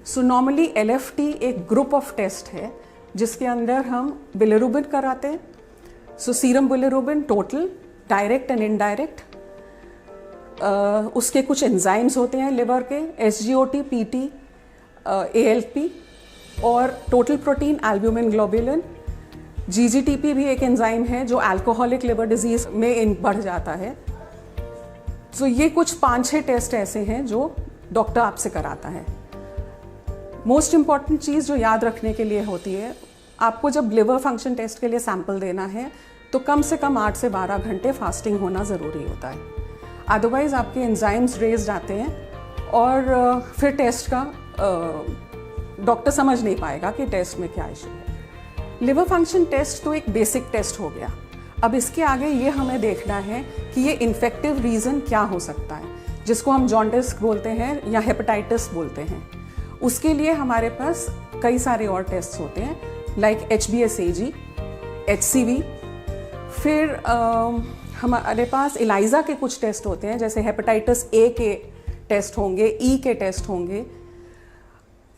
सो normally LFT एक group of test है जिसके अंदर हम बिलिरुबिन कराते हैं। So serum bilirubin total, direct and indirect, उसके कुछ एंजाइम्स होते हैं लिवर के, SGOT, PT, ALP, और total protein albumin globulin. GGTP भी एक एंजाइम है जो अल्कोहलिक लिवर डिजीज में बढ़ जाता है। सो ये कुछ 5-6 टेस्ट ऐसे हैं जो डॉक्टर आपसे कराता है। मोस्ट इम्पॉर्टेंट चीज़ जो याद रखने के लिए होती है, आपको जब लिवर फंक्शन टेस्ट के लिए सैंपल देना है तो कम से कम 8 से 12 घंटे फास्टिंग होना ज़रूरी होता है। अदरवाइज़ आपके एंजाइम्स रेज जाते हैं और फिर टेस्ट का डॉक्टर समझ नहीं पाएगा कि टेस्ट में क्या इशू है। लिवर फंक्शन टेस्ट तो एक बेसिक टेस्ट हो गया। अब इसके आगे ये हमें देखना है कि ये इन्फेक्टिव रीज़न क्या हो सकता है, जिसको हम जॉन्डिस बोलते हैं या हेपेटाइटिस बोलते हैं। उसके लिए हमारे पास कई सारे और टेस्ट होते हैं, लाइक HBsAg, HCV। फिर हमारे पास ELISA के कुछ टेस्ट होते हैं, जैसे हेपेटाइटिस A के टेस्ट होंगे, E के टेस्ट होंगे।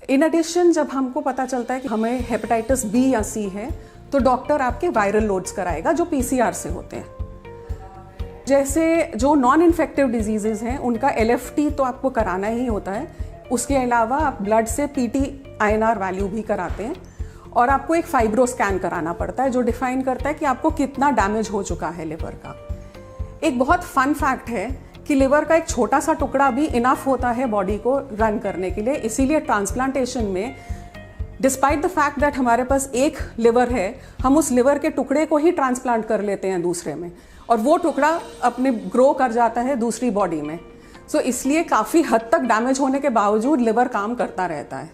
इन एडिशन जब हमको पता चलता है कि हमें हेपेटाइटिस B या C है तो डॉक्टर आपके वायरल लोड्स कराएगा जो PCR से होते हैं। जैसे जो नॉन इन्फेक्टिव डिजीजेज हैं उनका LFT तो आपको कराना ही होता है। उसके अलावा आप ब्लड से PT INR वैल्यू भी कराते हैं और आपको एक फाइब्रो स्कैन कराना पड़ता है जो डिफाइन करता है कि आपको कितना डैमेज हो चुका है लिवर का। एक बहुत फन फैक्ट है कि लिवर का एक छोटा सा टुकड़ा भी इनफ होता है बॉडी को रन करने के लिए। इसीलिए ट्रांसप्लांटेशन में डिस्पाइट द फैक्ट दैट हमारे पास एक लिवर है, हम उस लिवर के टुकड़े को ही ट्रांसप्लांट कर लेते हैं दूसरे में, और वो टुकड़ा अपने ग्रो कर जाता है दूसरी बॉडी में। सो इसलिए काफ़ी हद तक डैमेज होने के बावजूद लिवर काम करता रहता है।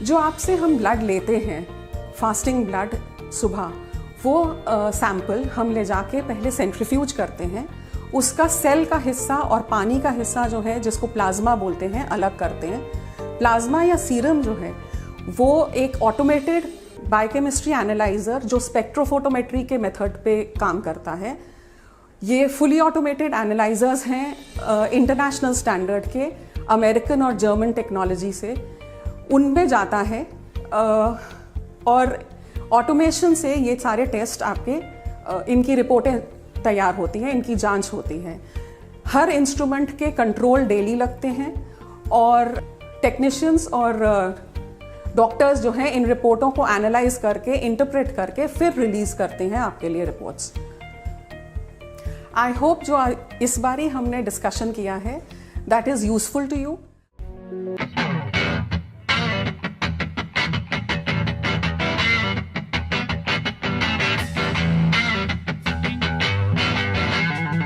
जो आपसे हम ब्लड लेते हैं, फास्टिंग ब्लड सुबह, वो सैंपल हम ले जाके पहले सेंट्रीफ्यूज करते हैं। उसका सेल का हिस्सा और पानी का हिस्सा जो है, जिसको प्लाज्मा बोलते हैं, अलग करते हैं। प्लाज्मा या सीरम जो है वो एक ऑटोमेटेड बायोकेमिस्ट्री एनालाइजर जो स्पेक्ट्रोफोटोमेट्री के मेथड पे काम करता है। ये फुली ऑटोमेटेड एनालाइजर्स हैं इंटरनेशनल स्टैंडर्ड के, अमेरिकन और जर्मन टेक्नोलॉजी से। उनमें जाता है और ऑटोमेशन से ये सारे टेस्ट आपके इनकी रिपोर्टें तैयार होती हैं, इनकी जांच होती है। हर इंस्ट्रूमेंट के कंट्रोल डेली लगते हैं और टेक्नीशियंस और डॉक्टर्स जो हैं इन रिपोर्टों को एनालाइज करके, इंटरप्रेट करके फिर रिलीज करते हैं आपके लिए रिपोर्ट्स। आई होप जो इस बारी हमने डिस्कशन किया है that is useful to you.